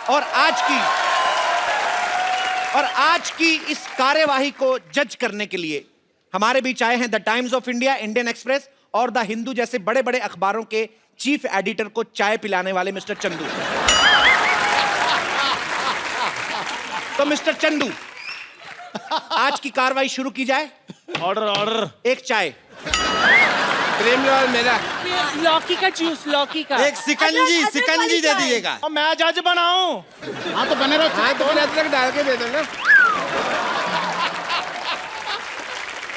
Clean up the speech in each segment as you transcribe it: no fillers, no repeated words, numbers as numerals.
और आज की इस कार्यवाही को जज करने के लिए हमारे बीच आए हैं the times of India, Indian express और द हिंदू जैसे बड़े बड़े अखबारों के चीफ एडिटर को चाय पिलाने वाले मिस्टर चंदू। तो मिस्टर चंदू, आज की कार्रवाई शुरू की जाए। ऑर्डर। एक चाय। प्रेम लाल मेरा। लौकी का जूस, लौकी का। एक सिकंजी दे दीजिएगा। और मैं जज बनाऊं? हाँ तो बने रहो। हाँ तो फिर अदरक डाल के दे दो ना।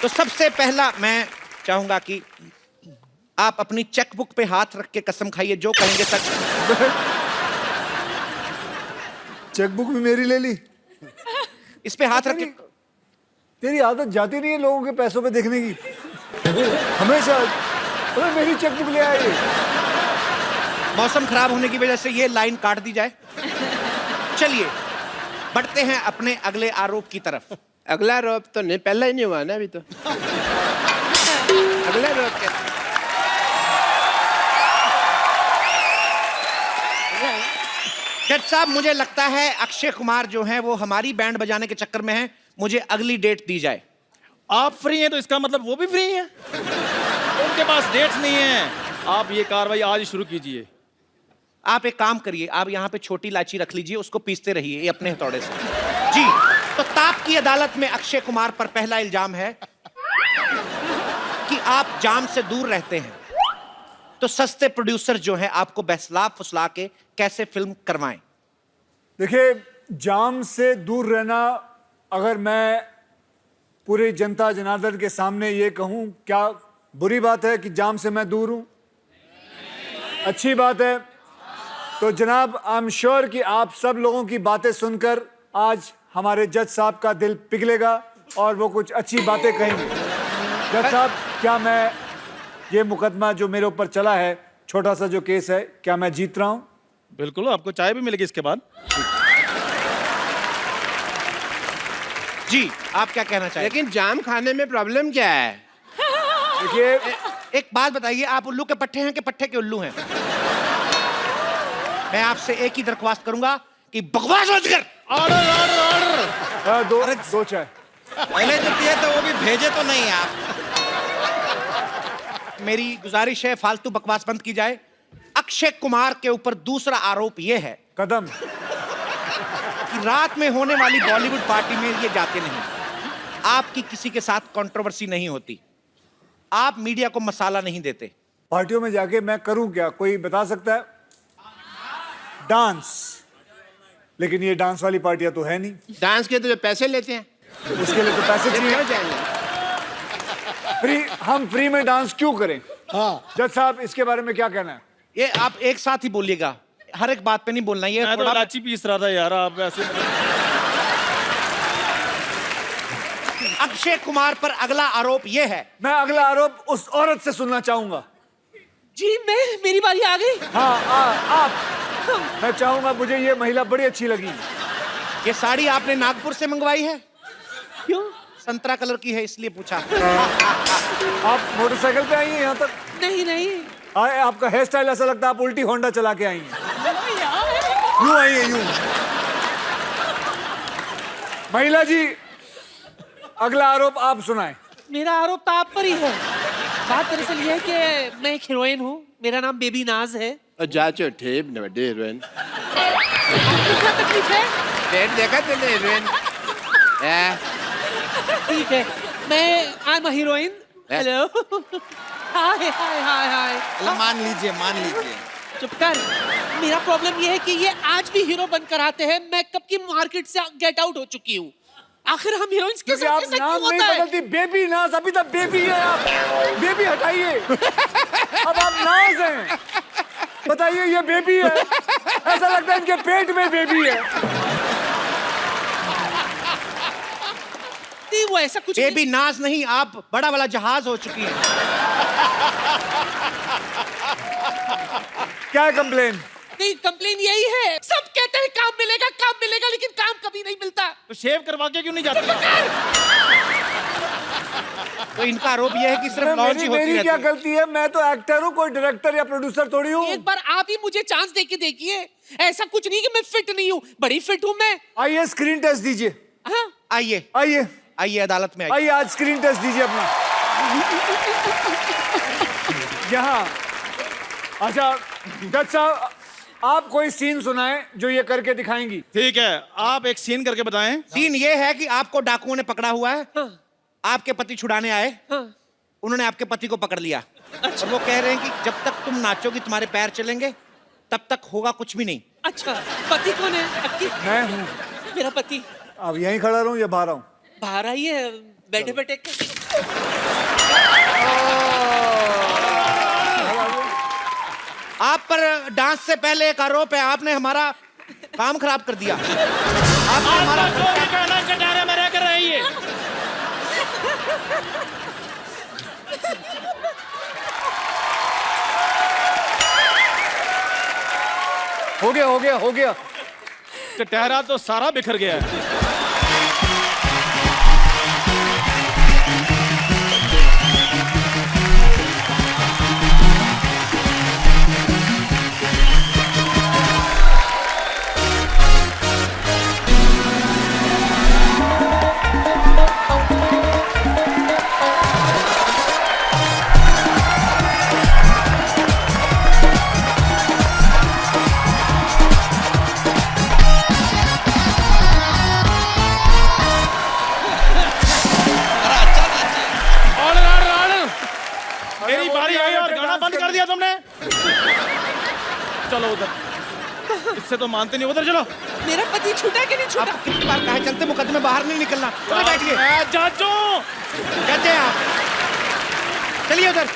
तो सबसे पहला मैं चाहूंगा कि आप अपनी चेकबुक पे हाथ रख के कसम खाइए, जो कहेंगे सच। चेकबुक भी मेरी ले ली। इस पे हाथ रख के। तेरी आदत जाती नहीं है लोगों के पैसों पे देखने की, हमेशा। अरे मेरी चेकबुक ले आइए। मौसम खराब होने की वजह से ये लाइन काट दी जाए। चलिए बढ़ते हैं अपने अगले आरोप की तरफ। अगला आरोप तो नहीं, पहला ही नहीं हुआ ना अभी तो। अगला आरोप क्या? जज साहब, मुझे लगता है अक्षय कुमार जो हैं वो हमारी बैंड बजाने के चक्कर में हैं। मुझे अगली डेट दी जाए। आप फ्री हैं तो इसका मतलब वो भी फ्री हैं। उनके पास डेट्स नहीं है। आप ये कार्रवाई आज शुरू कीजिए। आप एक काम करिए, आप यहाँ पे छोटी इलायची रख लीजिए, उसको पीसते रहिए ये अपने हथौड़े से। जी, तो ताप की अदालत में अक्षय कुमार पर पहला इल्जाम है कि आप जाम से दूर रहते हैं। तो सस्ते प्रोड्यूसर जो हैं आपको बहसला फुसला के कैसे फिल्म करवाएं? देखिए, जाम से दूर रहना, अगर मैं पूरी जनता जनार्दन के सामने ये कहूं, क्या बुरी बात है कि जाम से मैं दूर हूं? अच्छी बात है। तो जनाब, आई एम श्योर कि आप सब लोगों की बातें सुनकर आज हमारे जज साहब का दिल पिघलेगा और वो कुछ अच्छी बातें कहेंगे। जज साहब, क्या मैं ये मुकदमा जो मेरे ऊपर चला है, छोटा सा जो केस है, क्या मैं जीत रहा हूं? बिल्कुल, आपको चाय भी मिलेगी इसके बाद। जी, आप क्या कहना चाहेंगे? लेकिन जाम खाने में प्रॉब्लम क्या है? देखिए, एक बात बताइए, आप उल्लू के पट्टे हैं कि पट्टे के उल्लू हैं? मैं आपसे एक ही दरख्वास्त करूंगा कि बकवास मत कर। ऑर्डर। दो चाय। पहले जो दिए तो वो भी भेजे तो नहीं आप। मेरी गुजारिश है, फालतू बकवास बंद की जाए। अक्षय कुमार के ऊपर दूसरा आरोप यह है कदम कि रात में होने वाली बॉलीवुड पार्टी में ये जाते नहीं। आपकी किसी के साथ कंट्रोवर्सी नहीं होती। आप मीडिया को मसाला नहीं देते। पार्टियों में जाके मैं करूं क्या, कोई बता सकता है? डांस। लेकिन ये डांस वाली पार्टियां तो है नहीं। डांस के तो जो पैसे लेते हैं, उसके लिए तो पैसे ये चाहिए। क्यों जाएंगे? हम फ्री में डांस क्यों करें? हाँ जज साहब, इसके बारे में क्या कहना है? ये आप एक साथ ही बोलिएगा, हर एक बात पे नहीं बोलना। ये मैं तो थोड़ा इलायची पीस रहा था यार, आप ऐसे। अक्षय कुमार पर अगला आरोप यह है। मैं अगला आरोप उस औरत से सुनना चाहूंगा। जी, मेरी बारी आ गई। हाँ, आप। मैं चाहूंगा, मुझे ये महिला बड़ी अच्छी लगी। ये साड़ी आपने नागपुर से मंगवाई है? क्यों? संतरा कलर की है इसलिए पूछा। आप मोटरसाइकिल पे आई हैं यहाँ तक? नहीं। आपका हेयर स्टाइल ऐसा लगता है आप उल्टी होंडा चला के आई हैं। यूं आई है, यूं। महिला जी, अगला आरोप आप सुनाएं। मेरा आरोप तो आप पर ही है। बात दरअसल ये है कि मैं एक हीरोइन हूँ, मेरा नाम बेबी नाज है। जाचो ठेप न बड़े हीरोइन। आपको क्या तकलीफ है? डेट देखा तुमने हीरोइन? ठीक है, मैं I am a heroine. Hello. Hi. मान लीजिए। चुप कर। मेरा प्रॉब्लम ये है कि ये आज भी हीरो बनकर आते हैं। मैं कब की मार्केट से गेट आउट हो चुकी हूँ। आखिर हम हीरोइंस के साथ आप ऐसा नाम क्यों नहीं होता है? बदलती। बेबी नाज, अभी तक बेबी है आप। बेबी हटाइए। अब आप नाज हैं। बताइए, ये बेबी है। ऐसा लगता है इनके पेट में बेबी है। नहीं, वो ऐसा कुछ बेबी नाज नहीं, आप बड़ा वाला जहाज हो चुकी है। क्या है कंप्लेन? नहीं, कंप्लेन यही है, सब कहते हैं काम मिलेगा, लेकिन काम कभी नहीं मिलता। तो शेव करवा के क्यों नहीं जाते? तो इनका आरोप यह है कि सिर्फ लॉन्च ही होती मेरी रहती क्या है। गलती है? मैं तो एक्टर हूँ, कोई डायरेक्टर या प्रोड्यूसर थोड़ी हूँ। एक बार आप ही मुझे चांस दे के देखिए। ऐसा कुछ नहीं कि मैं फिट नहीं हूँ, बड़ी फिट हूँ मैं। आइए स्क्रीन टेस्ट दीजिए। हाँ? आइए आइए आइए अदालत में आइए। आइए आज स्क्रीन टेस्ट दीजिए अपना। यहाँ अच्छा जज साहब, आप कोई सीन सुनाएं जो ये करके दिखाएंगी। ठीक है, आप एक सीन करके बताएं। सीन ये है कि आपको डाकुओं ने पकड़ा हुआ है, आपके पति छुड़ाने आए, उन्होंने आपके पति को पकड़ लिया और वो कह रहे हैं कि जब तक तुम नाचोगी तुम्हारे पैर चलेंगे, तब तक होगा कुछ भी नहीं। अच्छा, पति कौन है आपकी? मैं हूँ। मेरा पति अब यहीं खड़ा रहूं या बाहर आऊं? बाहर आइए, बैठे बैठे। आप पर डांस से पहले एक आरोप है, आपने हमारा काम खराब कर दिया। आपने हमारा जो भी कहना कटारे में रह कर रही है। हो गया हो गया हो गया। कटहरा तो सारा बिखर गया है। मेरी बारी आई और गाना बंद कर दिया तुमने। चलो उधर, इससे तो मानते नहीं, उधर चलो। मेरा पति छूटा कि नहीं छूटा? आप कितनी बार कहे चलते मुकदमे बाहर नहीं निकलना। चलो बैठिए। जाजू कहते हैं आप, चलिए उधर।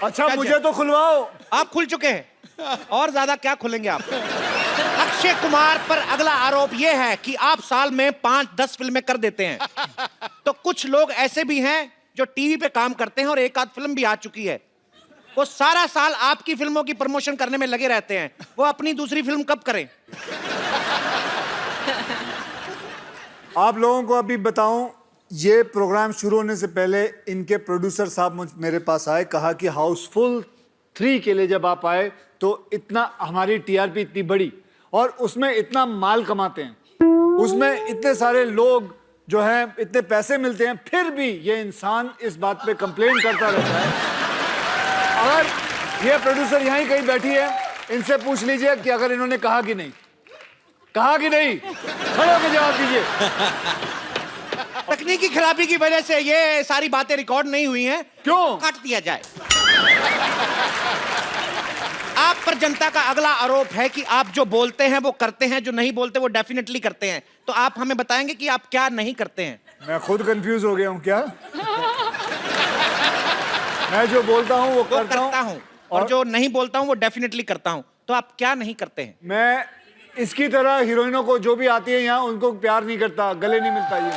अच्छा क्या मुझे तो खुलवाओ। आप खुल चुके हैं और ज्यादा क्या खुलेंगे आप। अक्षय कुमार पर अगला आरोप यह है कि आप साल में 5-10 फिल्में कर देते हैं। तो कुछ लोग ऐसे भी हैं जो टीवी पे काम करते हैं और एक आध फिल्म भी आ चुकी है, वो सारा साल आपकी फिल्मों की प्रमोशन करने में लगे रहते हैं। वो अपनी दूसरी फिल्म कब करें? आप लोगों को अभी बताऊं, ये प्रोग्राम शुरू होने से पहले इनके प्रोड्यूसर साहब मेरे पास आए, कहा कि हाउसफुल 3 के लिए जब आप आए तो इतना हमारी टीआरपी इतनी बड़ी और उसमें इतना माल कमाते हैं, उसमें इतने सारे लोग जो है इतने पैसे मिलते हैं, फिर भी ये इंसान इस बात पे कंप्लेन करता रहता है। अगर ये प्रोड्यूसर यहीं कहीं बैठी है, इनसे पूछ लीजिए कि अगर इन्होंने कहा कि नहीं, कहा कि नहीं, खड़े होकर जवाब दीजिए। तकनीकी खराबी की वजह से ये सारी बातें रिकॉर्ड नहीं हुई हैं। क्यों? काट दिया जाए। आप पर जनता का अगला आरोप है कि आप जो बोलते हैं वो करते हैं, जो नहीं बोलते वो डेफिनेटली करते हैं। तो आप हमें बताएंगे कि आप क्या नहीं करते हैं। मैं खुद कंफ्यूज हो गया हूँ क्या? मैं जो बोलता हूँ वो वो करता हूँ हूँ और जो नहीं बोलता हूँ वो डेफिनेटली करता हूँ। तो आप क्या नहीं करते हैं? मैं इसकी तरह हीरोइनों को जो भी आती है यहाँ उनको प्यार नहीं करता, गले नहीं मिलता। ये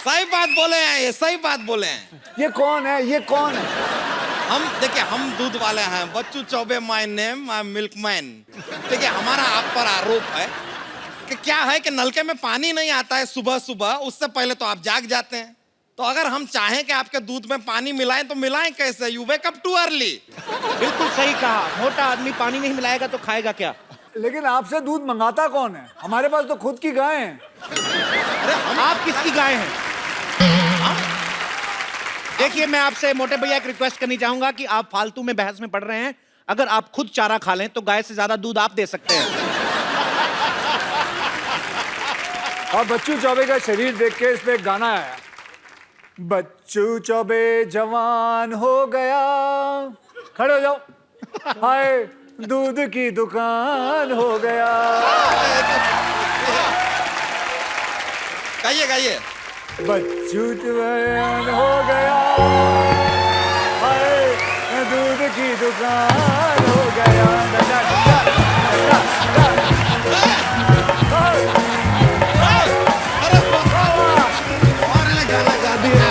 सही बात बोले हैं, ये सही बात बोले हैं। ये कौन है? ये कौन है? हम देखिए, हम दूध वाले हैं। Bachchu Chaube my name, I milkman. देखिए, हमारा आप पर आरोप है कि क्या है कि नलके में पानी नहीं आता है सुबह सुबह, उससे पहले तो आप जाग जाते हैं। तो अगर हम चाहें कि आपके दूध में पानी मिलाएं तो मिलाएं कैसे? You wake up too early. बिल्कुल सही कहा। मोटा आदमी पानी नहीं मिलाएगा तो खाएगा क्या? लेकिन आपसे दूध मंगाता कौन है? हमारे पास तो खुद की गाय है। आप किसकी गाय हैं? देखिए, मैं आपसे मोटे भैया एक रिक्वेस्ट करनी चाहूंगा कि आप फालतू में बहस में पड़ रहे हैं। अगर आप खुद चारा खा लें तो गाय से ज्यादा दूध आप दे सकते हैं। और बच्चू चौबे का शरीर देख के इस पे एक गाना आया, बच्चू चौबे जवान हो गया। खड़े हो जाओ। हाय दूध की दुकान हो गया। गाइए गाइए। बच्चू जवान हो गया, हाय दूध की दुकान हो गया। गाना गा दिया।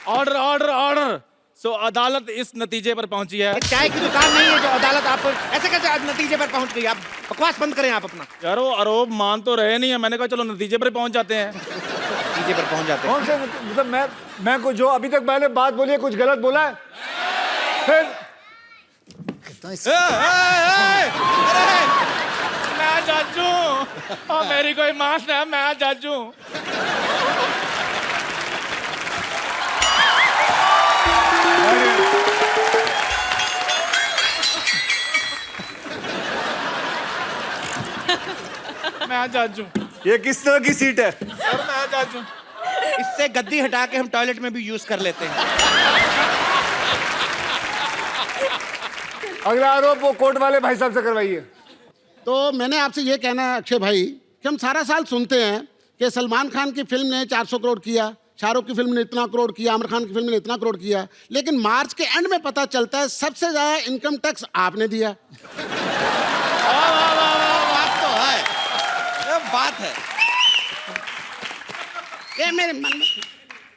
Order order order. सो अदालत इस नतीजे पर पहुंची है। ये चाय की दुकान नहीं है जो अदालत आप ऐसे कैसे आज नतीजे पर पहुंच गई। आप बकवास बंद करें आप अपना। यार वो आरोप मान तो रहे नहीं है, मैंने कहा चलो नतीजे पर पहुंच जाते हैं। नतीजे पर पहुंच जाते हैं। कौन से मतलब मैं को जो अभी तक मैंने बात बोली है कुछ गलत बोला है फिर मैं जज हूं और मेरी कोई माफ है, मैं जज हूं। मैं जज हूं ये किस तरह की सीट है? सर, मैं जज हूं। इससे गद्दी हटा के हम टॉयलेट में भी यूज कर लेते हैं। अगला आरोप वो कोर्ट वाले भाई साहब से करवाइए। तो मैंने आपसे ये कहना है अक्षय भाई कि हम सारा साल सुनते हैं कि सलमान खान की फिल्म ने 400 करोड़ किया, शाहरुख की फिल्म ने इतना करोड़ किया, आमिर खान की फिल्म ने इतना करोड़ किया, लेकिन मार्च के एंड में पता चलता है सबसे ज्यादा इनकम टैक्स आपने दिया। बात तो है, ये बात है। ये मेरे मन में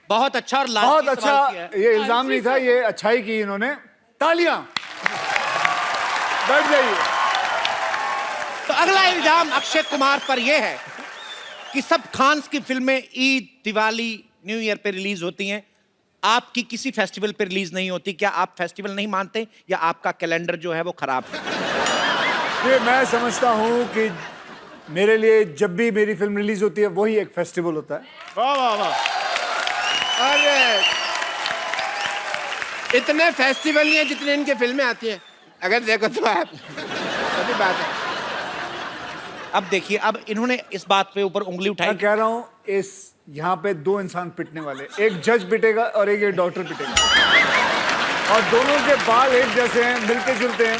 बहुत अच्छा और लाजमी बहुत सवाल अच्छा, किया है। ये इल्जाम नहीं था, ये अच्छाई की इन्होंने। तालियां। बैठ जाइए। तो अगला इल्जाम अक्षय कुमार पर यह है कि सब खान्स की फिल्में ईद, दिवाली, न्यू ईयर पे रिलीज होती हैं, आपकी किसी फेस्टिवल पे रिलीज नहीं होती। क्या आप फेस्टिवल नहीं मानते या आपका कैलेंडर जो है वो खराब है? ये मैं समझता हूँ कि मेरे लिए जब भी मेरी फिल्म रिलीज होती है वही एक फेस्टिवल होता है। वाह वाह वाह। और इतने फेस्टिवल नहीं है जितने इनकी फिल्में आती हैं, अगर देखो तो आप। सभी बात है। अब देखिए, अब इन्होंने इस बात पे ऊपर उंगली उठाई। मैं कह रहा हूँ इस यहाँ पे दो इंसान पिटने वाले, एक जज पिटेगा और एक ये डॉक्टर पिटेगा, और दोनों के बाल एक जैसे हैं, मिलते जुलते हैं,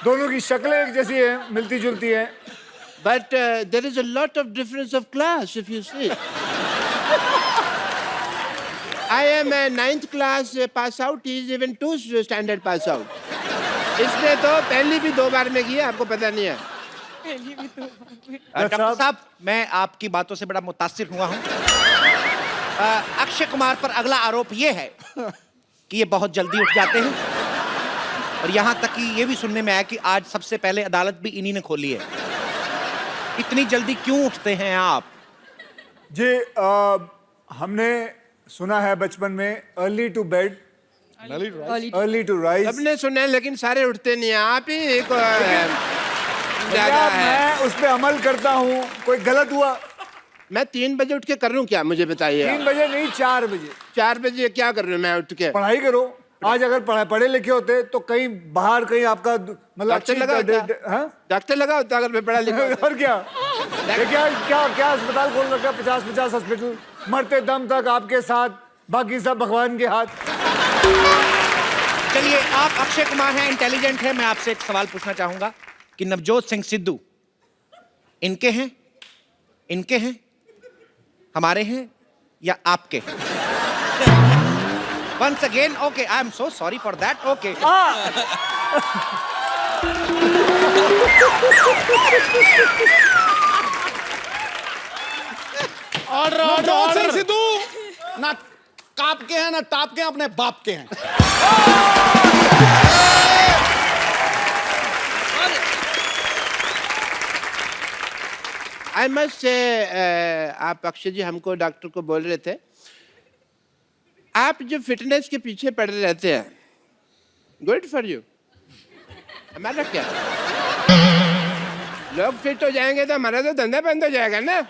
दोनों की शक्लें एक जैसी हैं, मिलती जुलती हैं। But there is a lot of difference of class if you see. I am a 9th class pass out. He is even 2 standard pass out. इसने तो पहली भी 2 बार में की है, आपको पता नहीं है। डॉक्टर साहब, मैं आपकी बातों से बड़ा मुतासिर हुआ हूं। अक्षय कुमार पर अगला आरोप यह है कि ये बहुत जल्दी उठ जाते हैं, और यहां तक कि ये भी सुनने में आया कि आज सबसे पहले अदालत भी इन्हीं ने खोली है। इतनी जल्दी क्यों उठते हैं आप? जी हमने सुना है बचपन में early to bed early to rise. सबने सुना है लेकिन सारे उठते नहीं हैं, आप ही एक ज्यादा है। मैं उस पर अमल करता हूँ। कोई गलत हुआ? मैं 3 बजे उठ के कर रहा हूँ क्या, मुझे बताइए। 3 बजे नहीं, 4 बजे। 4 बजे क्या कर रहा हूँ मैं उठ के? पढ़ाई करो। आज अगर पढ़े लिखे होते तो कहीं बाहर कहीं आपका मतलब डॉक्टर लगा होता, डॉक्टर लगा होता अगर मैं पढ़ा लिखा होता। और क्या ये क्या अस्पताल खोल रखा है? 50 हॉस्पिटल, मरते दम तक आपके साथ, बाकी सब भगवान के हाथ। चलिए, आप अक्षय कुमार हैं, इंटेलिजेंट हैं, मैं आपसे एक सवाल पूछना चाहूंगा कि नवजोत सिंह सिद्धू इनके हैं, इनके हैं, हमारे हैं या आपके? Once again, okay, I am so sorry for that. Okay. Navjot Singh Sidhu ना काप के हैं ना टाप के हैं, अपने बाप के हैं। आई मस्ट से आप अक्षय जी हमको डॉक्टर को बोल रहे थे, आप जो फिटनेस के पीछे पड़े रहते हैं, गुड फॉर यू। हमारा क्या, लोग फिट हो जाएंगे तो हमारा तो धंधा बंद हो जाएगा ना,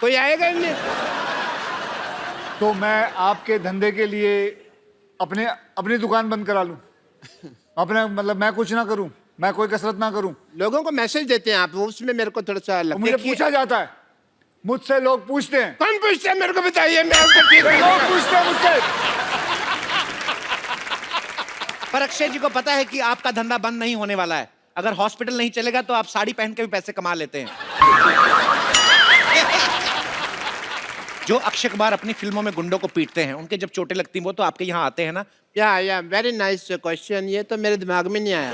कोई आएगा ही नहीं। तो मैं आपके धंधे के लिए अपनी दुकान बंद करा लूं? अपने मतलब मैं कुछ ना करूं, मैं कोई कसरत ना करूं? लोगों को मैसेज देते हैं आप, उसमें मेरे को थोड़ा सा तो लगता मुझे है। पूछा जाता है, मुझसे लोग पूछते हैं। कौन पूछते हैं मेरे को बताइए, मैं उसको ठीक लोग पूछते हैं मुझसे। पर अक्षय जी को पता है कि आपका धंधा बंद नहीं होने वाला है। अगर हॉस्पिटल नहीं चलेगा तो आप साड़ी पहन के भी पैसे कमा लेते हैं। जो अक्षय कुमार अपनी फिल्मों में गुंडों को पीटते हैं, उनके जब चोटें लगती हैं वो तो आपके यहाँ आते हैं ना? या वेरी नाइस क्वेश्चन। ये तो मेरे दिमाग में नहीं आया,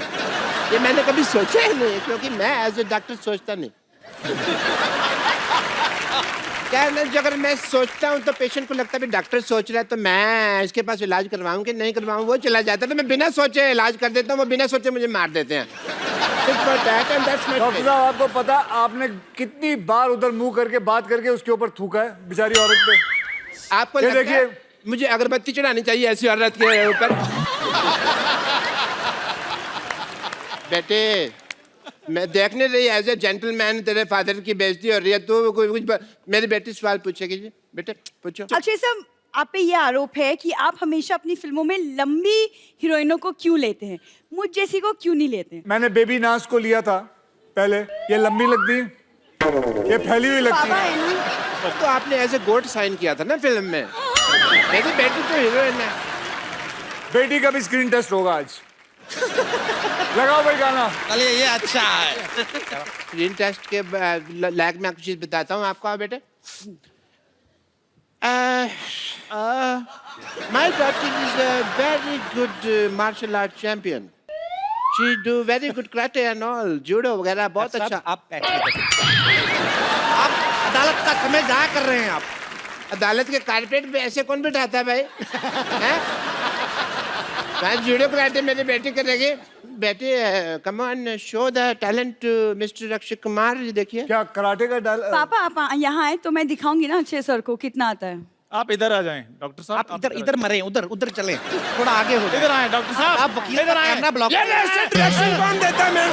ये मैंने कभी सोचा ही नहीं, क्योंकि मैं एज ए डॉक्टर सोचता नहीं। क्या है ना, जो अगर मैं सोचता हूँ तो पेशेंट को लगता है भी डॉक्टर सोच रहा है तो मैं इसके पास इलाज करवाऊँ कि नहीं करवाऊँ, वो चला जाता है तो मैं बिना सोचे इलाज कर देता हूँ, वो बिना सोचे मुझे मार देते हैं। डॉक्टर साहब आपको पता आपने कितनी बार उधर मुंह करके बात करके उसके ऊपर थूका है बेचारी औरत पे। आपको ये लगता है देखिए। मुझे अगरबत्ती चढ़ानी चाहिए ऐसी औरत के ऊपर? बेटे मैं देख नहीं रही, एज ए जेंटलमैन तेरे फादर की बेइज्जती हो रही है, तो कुछ मेरी बेटी सवाल पूछेगी जी, बेटे पूछो। अक्षय सर, आप पे ये आरोप है कि आप हमेशा अपनी फिल्मों में लंबी हीरोइनों को क्यों लेते हैं, मुझ जैसी को क्यों नहीं लेते हैं? मैंने बेबी नाज को लिया था पहले, ये लंबी लगती है, ये फैली हुई लगती पापा है। है ना, तो आपने एज ए गोट साइन किया था ना फिल्म में, मेरी बेटी तो हीरोइन है। बेटी का भी स्क्रीन टेस्ट होगा आज। लगाओ भाई गाना। चलिए ये अच्छा है। स्क्रीन टेस्ट के लायक मैं कुछ चीज बताता हूँ आपको बेटे। My daughter is a very good martial art champion. She do very good karate and all, judo वगैरह बहुत अच्छा। आप बैठिए। आप अदालत का समय जाया कर रहे हैं आप। अदालत के कारपेट पे ऐसे कौन बिठाता है भाई? हैं? मैं जुडो कराटे मेरी बेटी करेगी। बेटी come on show the talent to mister Akshay Kumar, देखिए। क्या कराटे का डाल? पापा आप यहाँ आए तो मैं दिखाऊंगी ना अक्षय सर को कितना आता है। आप इधर आ जाएं डॉक्टर साहब। आप इधर इधर मरे, उधर उधर चले, थोड़ा आगे हो जाए। इधर आए डॉक्टर साहब। आप वकील का कैमरा ब्लॉक। यार ऐसे डायरेक्शन कौन देता है? मैं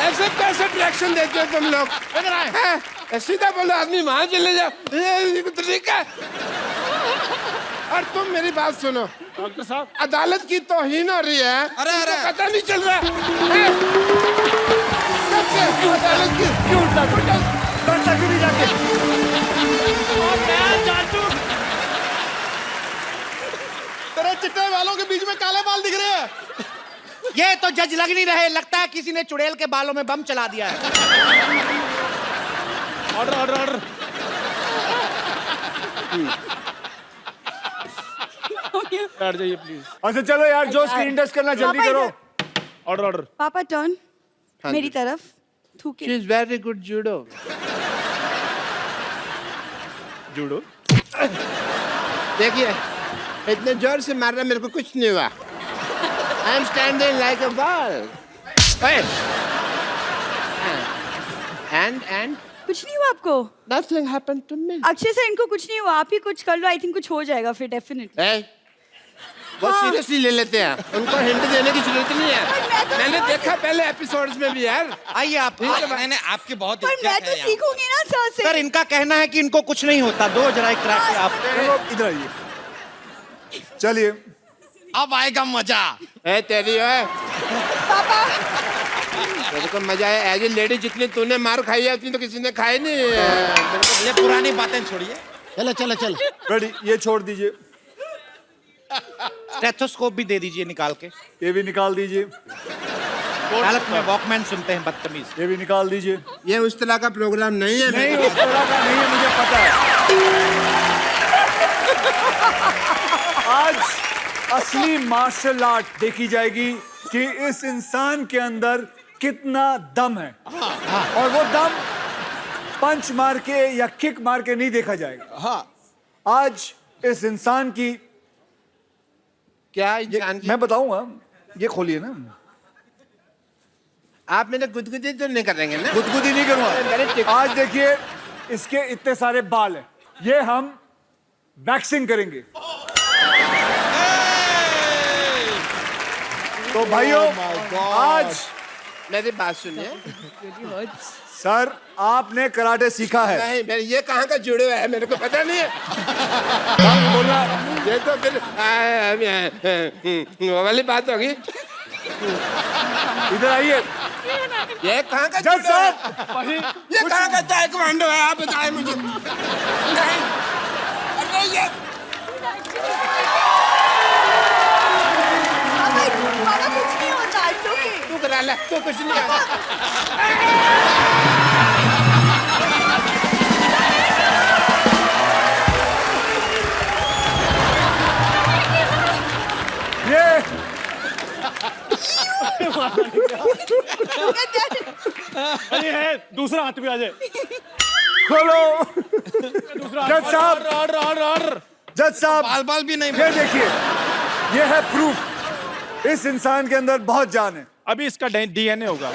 ऐसे कैसे डायरेक्शन देते हो तुम लोग? इधर आए। सीधा बोलो आदमी वहां चले जाओ, ये ठीक है। और तुम मेरी बात सुनो डॉक्टर साहब, अदालत की तौहीन हो रही है। अरे, अरे। तुमको पता नहीं चल रहा है? कब से अदालत की क्यों उठा क्यों नहीं जाके? तेरे चिट्टे वालों के बीच में काले बाल दिख रहे हैं। ये तो जज लग नहीं रहे, लगता है किसी ने चुड़ैल के बालों में बम चला दिया है। Order order order. बैठ जाइए प्लीज। अच्छा चलो यार, जो स्क्रीन टेस्ट करना जल्दी पापा करो। इधर। Order order. पापा टर्न मेरी तरफ थूके। She is very good judo. Judo. देखिए इतने जोर से मारना मेरे को कुछ नहीं हुआ। I am standing like a ball. And कुछ नहीं हुआ आपको? Nothing happened to me. Akshay sir इनको कुछ नहीं हुआ, आप ही कुछ कर लो, आई थिंक कुछ हो जाएगा फिर डेफिनेटली। वो हाँ। सीरियसली ले लेते हैं, उनको हिंट देने की जरूरत नहीं पर मैं है। तो मैंने समझ- देखा पहले एपिसोड्स में भी यार। आइए आप। मैंने आपकी बहुत पर इज्जत मैं है तो यहाँ। सीखूंगी ना सर से। सर इनका कहना है कि इनको कुछ नहीं होता। दो जरा एक क्रैक आप। चलो इधर आइए। चलिए अब आएगा मजा। है तेरी है। पापा मेरे को मजा आया। एज ए लेडी जितनी तूने मार खाई है उतनी तो किसी ने खाई नहीं। ये पुरानी बातें छोड़िए। चलो चलो चलो। रेडी, ये छोड़ दीजिए, स्टेथोस्कोप भी दे दीजिए निकाल के। ये भी निकाल दीजिए, हालत में वॉकमैन सुनते हैं बदतमीज। ये भी निकाल दीजिए। ये उस तरह का प्रोग्राम नहीं है। नहीं उस तरह का नहीं है, मुझे पता है। आज असली मार्शल आर्ट देखी जाएगी कि इस इंसान के अंदर कितना दम है। और वो दम पंच मार के या किक मार के नहीं देखा जाएगा। आज इस इंसान की, क्या इंसान की? मैं बताऊंगा, ये खोलिए ना। आप मेरे गुदगुदी तो नहीं करेंगे ना? गुदगुदी नहीं करूंगा। आज देखिए इसके इतने सारे बाल हैं, ये हम वैक्सिंग करेंगे। तो भाइयों आज मेरी बात सुनिए। सर आपने कराटे सीखा है। नहीं मेरे ये कहाँ का जुड़े हुआ है मेरे को पता नहीं है। बोला ये तो फिर वो वाली बात होगी। इधर आइए। ये कहाँ का जज जुड़े हुआ है? साहब ये कहाँ का ताइक्वांडो है आप बताएं मुझे। नहीं अरे ये पापा कुछ नहीं होता, it's okay। तू करा ले, तू कुछ नहीं आता। ये अरे है दूसरा हाथ भी आ जाए। खोलो। जज साहब, ऑर्डर ऑर्डर ऑर्डर। जज साहब, बाल बाल भी नहीं ये देखिए, ये है प्रूफ। इस इंसान के अंदर बहुत जान है। अभी इसका डीएनए होगा।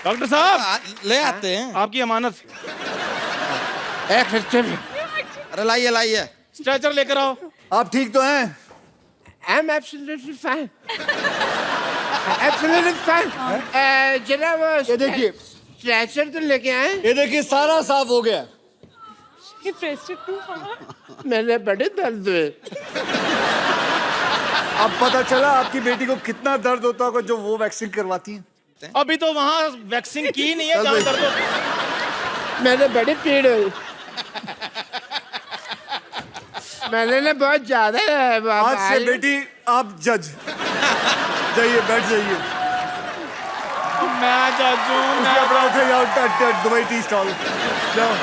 डॉक्टर साहब, ले आते हैं। आपकी अमानत। एक मिनट, अरे लाइए लाइए। स्ट्रेचर लेकर आओ। आप ठीक तो हैं? I am absolutely fine, absolutely fine. जनाब, ये देखिए, स्ट्रेचर तो लेके आए। ये देखिए, सारा साफ हो गया। मेरे बड़े दर्द हुए। अब पता चला आपकी बेटी को कितना दर्द होता होगा जो वो वैक्सीन करवाती है। अभी तो वहां वैक्सीन की नहीं है, जहां दर्द हो। मैंने बड़ी पीड़ हुई। मैंने ना बहुत ज्यादा आज से बेटी आप जज। जाइए, बैठ जाइए। मैं जजू, उसके अपराध है जाओ दुबई टी स्टॉल जाओ।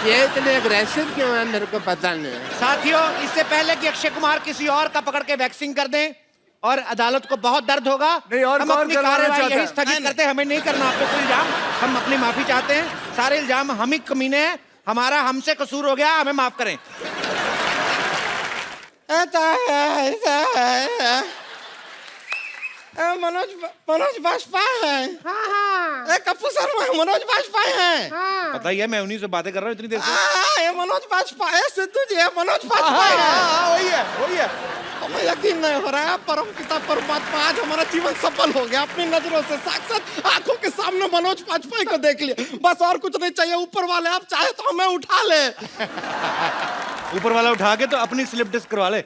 ये इतने अग्रेसिव क्यों है मेरे को पता नहीं। साथियों, इससे पहले कि अक्षय कुमार किसी और का पकड़ के वैक्सीन कर दें और अदालत को बहुत दर्द होगा, नहीं, और हम कौन अपनी करवाना कार्रवाई चाहता यही है? स्थगित करते हैं। हमें नहीं करना आप पे कोई इल्जाम। हम अपनी माफी चाहते हैं। सारे इल्जाम हम ही कमीने हैं। हमारा हमसे कसूर हो गया, हमें माफ करें। मनोज बाजपेयी है। हाँ हाँ कपूर शर्मा मनोज बाजपेयी है। हाँ। पता ही है, मैं उन्हीं से बातें कर रहा हूँ इतनी देर से। ये मनोज बाजपेयी, सिद्धू जी है, मनोज बाजपेयी है। वही है, वही है। हमें यकीन नहीं हो रहा है। परम पिता परमात्मा, आज हमारा जीवन सफल हो गया। अपनी नजरों से साक्षात आंखों के सामने मनोज बाजपेयी को देख लिया। बस और कुछ नहीं चाहिए। ऊपर वाले आप चाहे तो हमें उठा ले। ऊपर वाला उठा के तो अपनी स्लिप डिस्क करवा ले।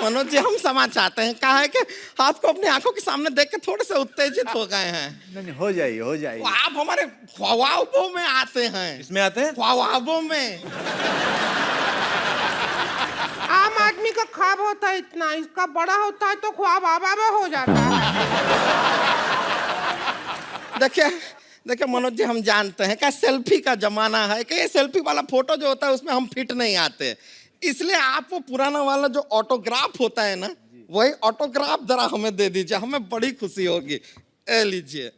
मनोज जी, हम क्षमा चाहते हैं। कहा है कि आपको अपनी आंखों के सामने देख के थोड़े से उत्तेजित हो गए हैं। नहीं, हो जाइए, हो जाइए। आप हमारे ख्वाबों में आते हैं। इसमें आते हैं। ख्वाबों में। आम आदमी का ख्वाब होता है इतना, इसका बड़ा होता है तो ख्वाब आबा में हो जाता है। देखिए मनोज जी, हम जानते हैं कि सेल्फी का जमाना है कि ये सेल्फी वाला फोटो जो होता है उसमें हम फिट नहीं आते। इसलिए आप वो पुराना वाला जो ऑटोग्राफ होता है ना, वही ऑटोग्राफ जरा हमें दे दीजिए। हमें बड़ी खुशी होगी। ए लीजिए।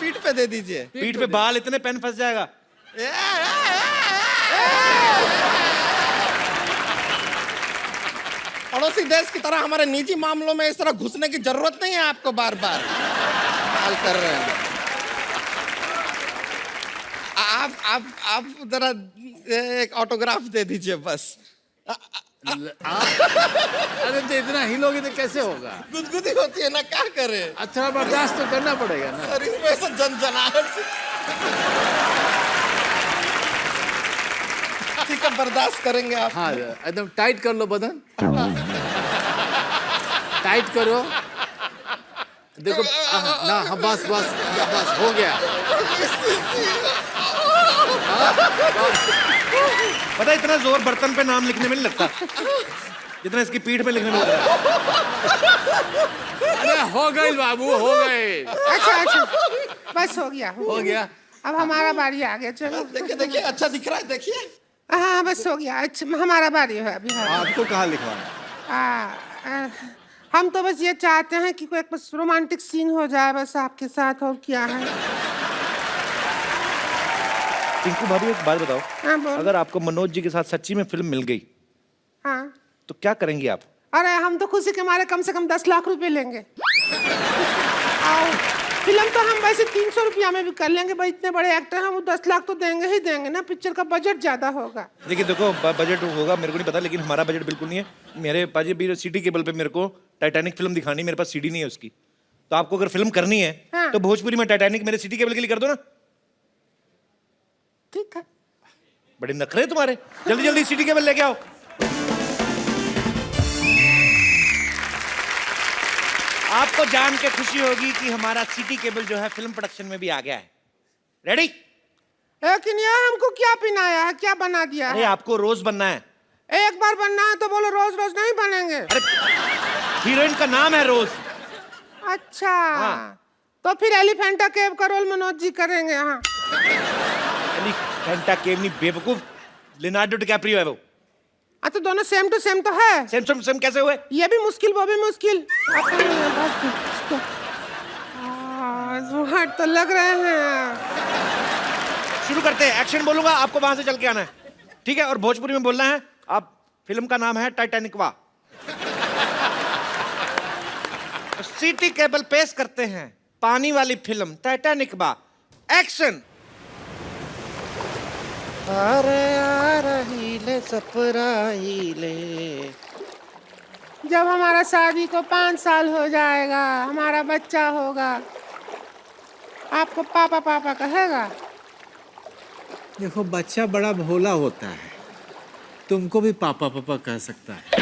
पीठ पे दे दीजिए। पीठ पे बाल इतने पेन फंस जाएगा। पड़ोसी देश की तरह हमारे निजी मामलों में इस तरह घुसने की जरूरत नहीं है आपको। बार बार हाल कर रहे हैं। आप जरा एक ऑटोग्राफ दे दीजिए बस। अरे तो इतना हिलोगे तो कैसे होगा? गुदगुदी होती है ना, क्या करे। अच्छा, बर्दाश्त तो करना पड़ेगा ना। सर, इसमें ऐसा जनजनाहट से। ठीक है, बर्दाश्त करेंगे आप। हाँ, एकदम टाइट कर लो बदन। टाइट करो। देखो ना, हाँ, बस बस बस हो गया। पता है, इतना जोर बर्तन पे नाम लिखने में नहीं लगता जितना इसकी पीठ पे लिखने में लग रहा है। अरे हो गई बाबू, हो गए। अच्छा, बस हो गया। हो गया। अब हमारा बारी आ गया। चलो देखिए, अच्छा दिख रहा है, देखिए। हाँ, बस हो गया। अच्छा, हमारा बारी है अभी। आपको कहाँ लिखवाना? हम तो बस ये चाहते हैं कि कोई एक बस रोमांटिक सीन हो जाए बस आपके साथ। और क्या है? टिंकू भाभी, एक बात बताओ। हाँ, बोल। अगर आपको मनोज जी के साथ सच्ची में फिल्म मिल गई हाँ। तो क्या करेंगी आप? अरे हम तो खुशी के मारे कम से कम 10 लाख रुपए लेंगे। और फिल्म तो हम वैसे 300 रुपया में भी कर लेंगे भाई। इतने बड़े एक्टर हैं, वो 10 लाख तो देंगे ही देंगे ना। पिक्चर का बजट ज्यादा होगा। देखो बजट होगा मेरे को नहीं पता, लेकिन हमारा बजट बिल्कुल नहीं है। मेरे पास भी सिटी केबल पे मेरे को टाइटैनिक फिल्म दिखानी, मेरे पास सीडी नहीं है उसकी। तो आपको अगर फिल्म करनी है हाँ। तो भोजपुरी में टाइटैनिक मेरे सिटी केबल के लिए कर दो ना। ठीक है। बड़े नखरे तुम्हारे। जल्दी जल्दी सिटी केबल लेके आओ। आपको जान के खुशी होगी कि हमारा सिटी केबल जो है फिल्म प्रोडक्शन में भी आ गया है। रेडी? लेकिन यार हमको क्या पिनाया है, क्या बना दिया अरे है? आपको रोज बनना है। एक बार बनना है तो बोलो, रोज रोज नहीं बनेंगे। अरे हीरोइन का नाम है रोज। अच्छा हाँ। तो फिर एलिफेंटा केव का रोल मनोज जी करेंगे। हाँ, एलिफेंटा केव नहीं बेवकूफ, लियोनार्डो डिकैप्रियो है वो। तो दोनों सेम टू सेम तो है। सेम सेम सेम कैसे हुए? ये भी मुश्किल वो भी मुश्किल। हार्ड तो लग रहे हैं। शुरू करते हैं। एक्शन बोलूंगा, आपको वहां से चल के आना है, ठीक है? और भोजपुरी में बोलना है। आप फिल्म का नाम है टाइटैनिकवा। सिटी केबल पेश करते हैं पानी वाली फिल्म टाइटैनिकवा। एक्शन। अरे आ रही ले सपराई ले। जब हमारा शादी को 5 साल हो जाएगा, हमारा बच्चा होगा, आपको पापा पापा कहेगा? देखो बच्चा बड़ा भोला होता है, तुमको भी पापा पापा कह सकता है।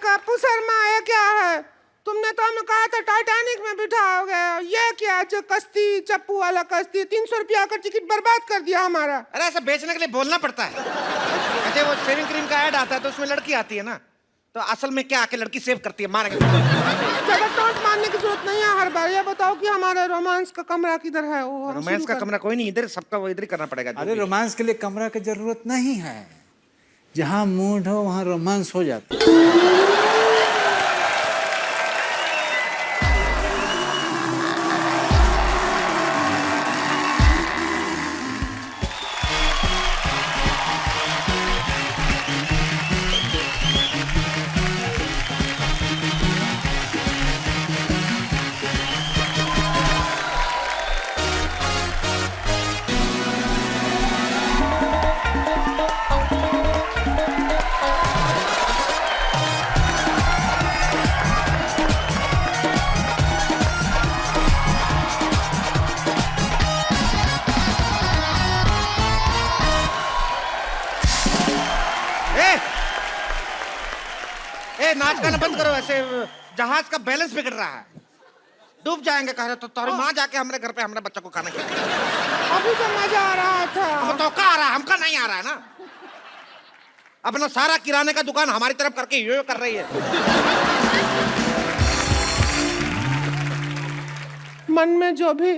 कपूर शर्मा, ये क्या है? तुमने तो हमें कहा था टाइटैनिक में बिठाओगे, ये क्या जो कश्ती, चप्पू वाला कश्ती, 300 रुपया का टिकट बर्बाद कर दिया हमारा। अरे ऐसा बेचने के लिए बोलना पड़ता है। अच्छा, वो शेविंग क्रीम का ऐड आता है तो उसमें लड़की आती है ना, तो असल में क्या आके लड़की सेव करती है, मारेंगे। ज्यादा टॉन्ट मारने की जरूरत नहीं है हर बार। ये बताओ कि हमारा रोमांस का कमरा किधर है? वो हम रोमांस शुरू का कर- कमरा कोई नहीं, इधर सबका वो इधर ही करना पड़ेगा। अरे रोमांस के लिए कमरा की जरूरत नहीं है, जहाँ मूड हो वहाँ रोमांस हो जाता है। ए, नाच गाना बंद करो। ऐसे जहाज का बैलेंस बिगड़ रहा है, डूब जाएंगे। कह रहे तो तुम्हारी माँ जाके हमारे घर पे हमारे बच्चा को खाना खिलाएगी। अभी तो मजा आ रहा था। अब तो का आ रहा है, हमका नहीं आ रहा है ना। अपना सारा किराने का दुकान हमारी तरफ करके यो कर रही है। मन में जो भी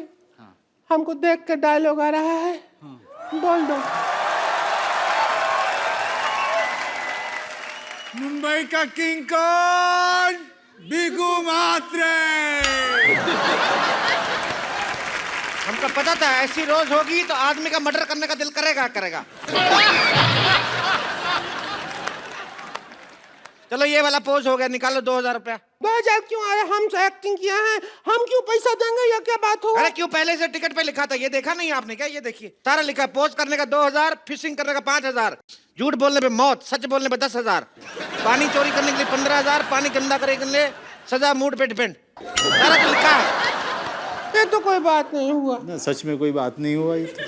हमको देख के डायलॉग आ रहा है, बोल दो। मुंबई का किंग कौन? बिगू मात्रे। हमको पता था ऐसी रोज होगी तो आदमी का मर्डर करने का दिल करेगा करेगा। चलो ये वाला पोज हो गया, निकालो 2000 रुपया। 2000 क्यों आए? हम तो एक्टिंग किया है, हम क्यों पैसा देंगे? ये क्या बात हो? अरे क्यों, पहले से टिकट पे लिखा था, ये देखा नहीं आपने क्या? ये देखिए सारा लिखा, पोज करने का 2000, फिशिंग करने का 5000, झूठ बोलने पे मौत, सच बोलने पे 10,000, पानी चोरी करने के लिए 15,000, पानी गंदा करने के लिए सजा, मूड पे डिपेंड। सारा तो लिखा है। ये तो कोई बात नहीं हुआ। ना सच में कोई बात नहीं हुआ ये तो।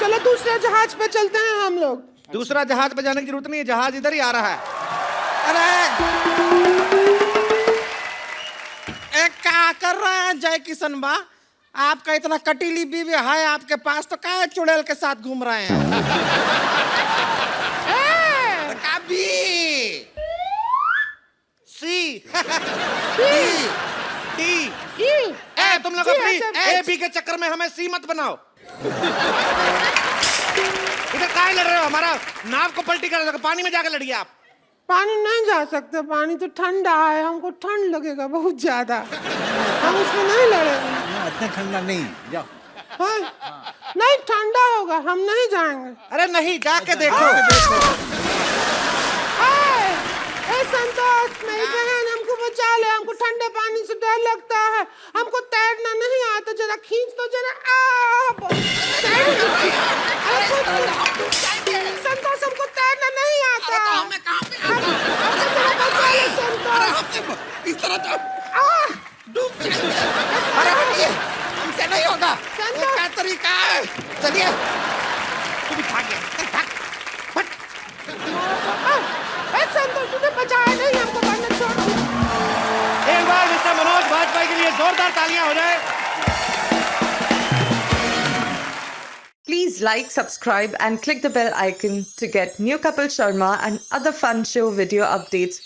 चलो दूसरे जहाज पे चलते हैं हम लोग। दूसरा जहाज पे जाने की जरूरत नहीं है, जहाज इधर ही आ रहा है। अरे क्या कर रहे हैं जय किशन बा? आपका इतना कटीली बीवी है आपके पास, तो क्या चुड़ैल के साथ घूम रहे हैं? बी सी डी ए, तुम लोग अपनी ए बी के चक्कर में हमें सी मत बनाओ। इधर काहे लड़ रहे हो? हमारा नाव को पलटी कर दो, पानी में जाकर लड़िए आप। पानी नहीं जा सकते, पानी तो ठंडा है, हमको ठंड लगेगा बहुत ज्यादा, हम उसमें नहीं लड़ेंगे। ना, इतना ठंडा नहीं है, जाओ। हाँ? नहीं ठंडा होगा, हम नहीं जाएंगे। अरे नहीं, जाके देखो। ए संतोष, मेरी बहन हमको बचा ले, हमको ठंडे पानी से डर लगता है, हमको तैरना नहीं आता, जरा खींच दो जरा। संतोष हमको तैरना नहीं आता। हमें कहाँ पे इस तरह तो डूब जाएंगे। अरे हटिए, हमसे नहीं होगा। ये क्या तरीका है? चलिए, तू भी भाग गया, भाग। संतोष तुझे बचाया नहीं, हमको बनने छोड़ दिया। एक बार मिस्टर मनोज वाजपेयी के लिए जोरदार तालियां हो जाए। Please like, subscribe and click the bell icon to get new Kapil Sharma and other fun show video updates